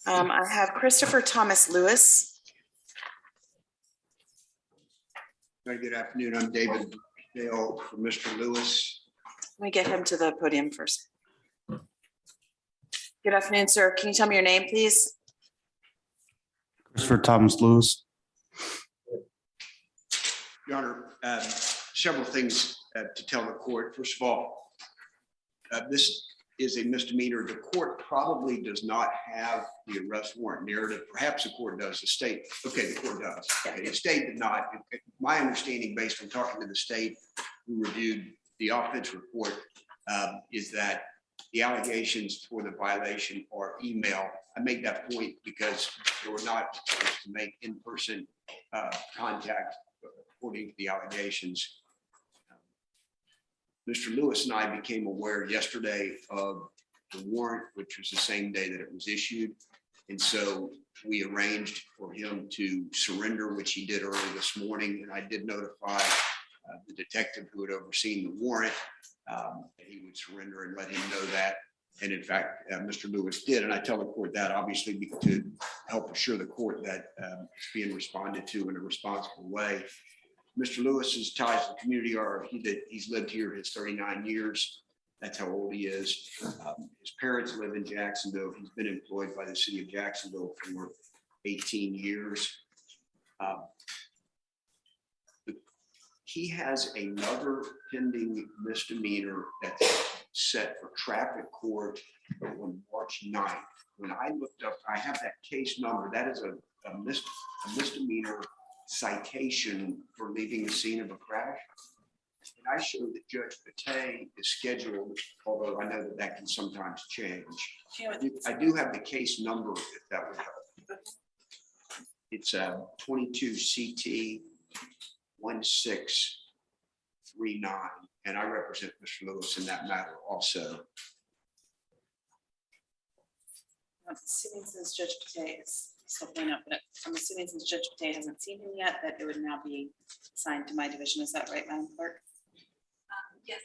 I have Christopher Thomas Lewis. Very good afternoon. I'm David Dale for Mr. Lewis. Let me get him to the podium first. Good afternoon, sir. Can you tell me your name, please? Christopher Thomas Lewis. Your Honor, several things to tell the court. First of all, this is a misdemeanor. The court probably does not have the arrest warrant narrative. Perhaps the court does. The state, okay, the court does. Okay, the state did not. My understanding, based on talking to the state who reviewed the offense report, is that the allegations for the violation are email. I make that point because they were not supposed to make in-person contact according to the allegations. Mr. Lewis and I became aware yesterday of the warrant, which was the same day that it was issued. And so we arranged for him to surrender, which he did early this morning. And I did notify the detective who had overseen the warrant that he would surrender and let him know that. And in fact, Mr. Lewis did. And I tell the court that obviously to help assure the court that it's being responded to in a responsible way. Mr. Lewis's ties to the community are he's lived here his 39 years. That's how old he is. His parents live in Jacksonville. He's been employed by the city of Jacksonville for 18 years. He has another pending misdemeanor that's set for traffic court on March 9th. When I looked up, I have that case number. That is a misdemeanor citation for leaving the scene of a crash. And I showed that Judge Pate is scheduled, although I know that can sometimes change. I do have the case number, if that would help. It's 22 CT 1639, and I represent Mr. Lewis in that matter also. I'm assuming since Judge Pate is still playing up, but I'm assuming since Judge Pate hasn't seen him yet, that it would now be assigned to my division. Is that right, Madam Clerk? Yes.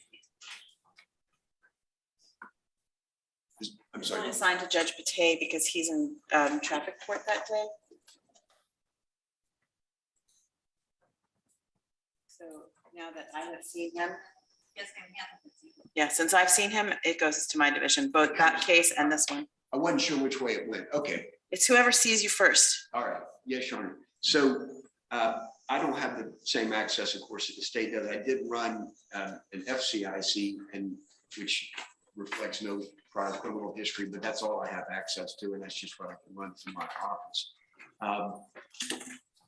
I'm It's sorry. only assigned to Judge Pate because he's in traffic court that day. So now that I have seen him, Yes, ma'am. Yeah. yeah, since I've seen him, it goes to my division, both that case and this one. I wasn't sure which way it went. Okay. It's whoever sees you first. All right. Yes, Your Honor. So I don't have the same access, of course, that the state does. I did run an FCIC, and which reflects no prior criminal history, but that's all I have access to, and that's just what I can run through my office.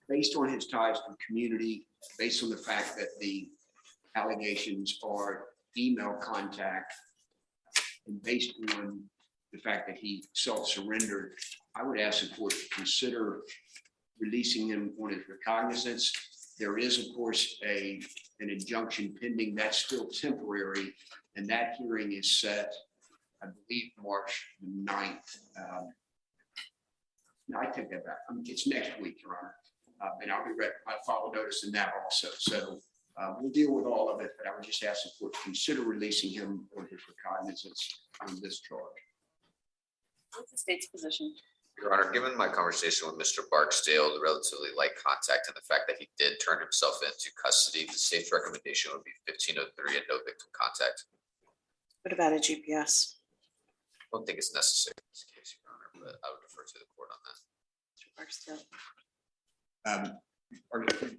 Based on his ties to the community, based on the fact that the allegations are email contact, and based on the fact that he self-surrendered, I would ask the court to consider releasing him on his recognizance. There is, of course, an injunction pending. That's still temporary, and that hearing is set, I believe, March 9th. No, I take that back. It's next week, Your Honor. And I'll be ready. I follow notice in that also. So we'll deal with all of it, but I would just ask the court to consider releasing him on his recognizance on this charge. What's the state's position? Your Honor, given my conversation with Mr. Barksdale, the relatively light contact, and the fact that he did turn himself into custody, the state's recommendation would be 1503 and no victim contact. What about a GPS? I don't think it's necessary in this case, Your Honor, but I would defer to the court on that. Mr. Barksdale.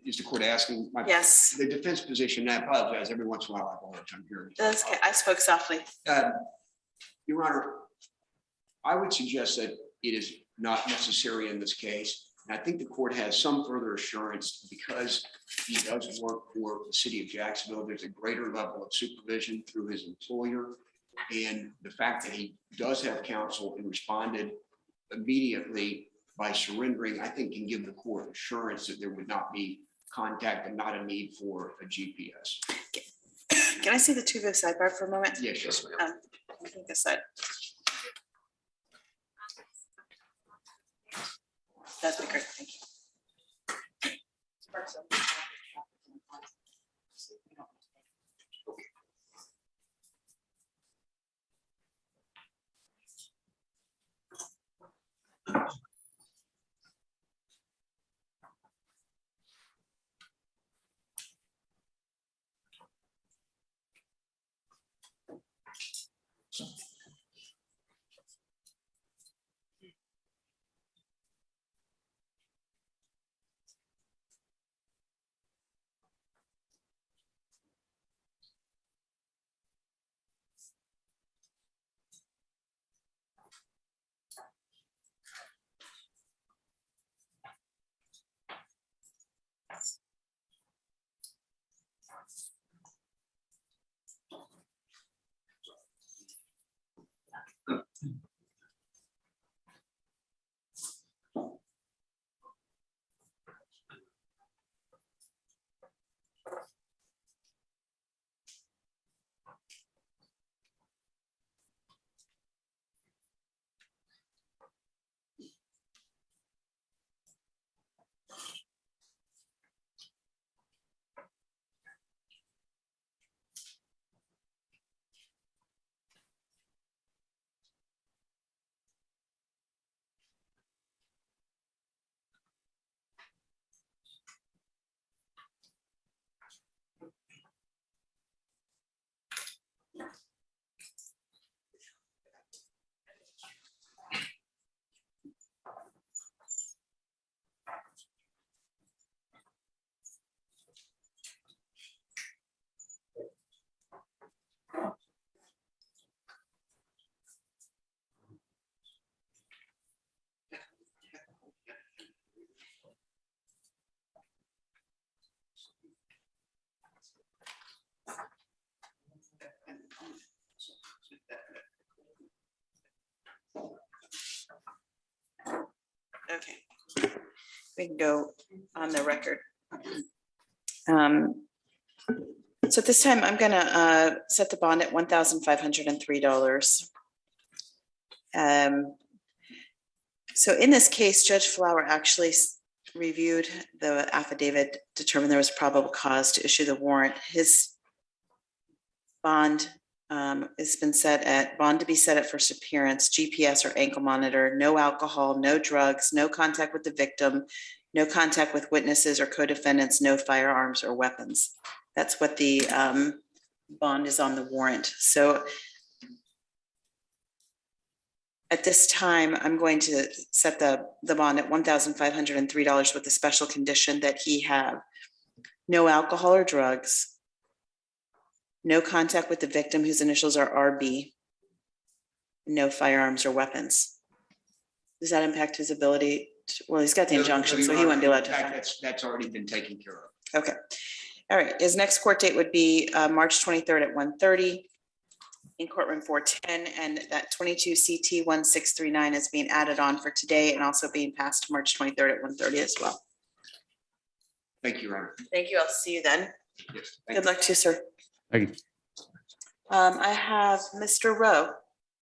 Is the court asking? Yes. The defense position, and I apologize, every once in a while I have a hard time hearing. That's okay. I spoke softly. Your Honor, I would suggest that it is not necessary in this case. And I think the court has some further assurance because he does work for the city of Jacksonville. There's a greater level of supervision through his employer. And the fact that he does have counsel and responded immediately by surrendering, I think can give the court assurance that there would not be contact and not a need for a GPS. Can I see the two-view sidebar for a moment? Yes, yes, ma'am. I think this side. That'd be great. Thank you. Okay. We can go on the record. So at this time, I'm gonna set the bond at $1,503. So in this case, Judge Flower actually reviewed the affidavit, determined there was probable cause to issue the warrant. His bond has been set at, bond to be set at first appearance, GPS or ankle monitor, no alcohol, no drugs, no contact with the victim, no contact with witnesses or co-defendants, no firearms or weapons. That's what the bond is on the warrant. So at this time, I'm going to set the bond at $1,503 with the special condition that he have no alcohol or drugs, no contact with the victim whose initials are RB, no firearms or weapons. Does that impact his ability? Well, he's got the injunction, so he wouldn't be allowed to. In fact, that's already been taken care of. Okay. All right. His next court date would be March 23rd at 1:30 in courtroom 410. And that 22 CT 1639 is being added on for today and also being passed to March 23rd at 1:30 as well. Thank you, Your Honor. Thank you. I'll see you then. Yes, thank Good you. luck to you, sir. Thank you. I have Mr. Rowe.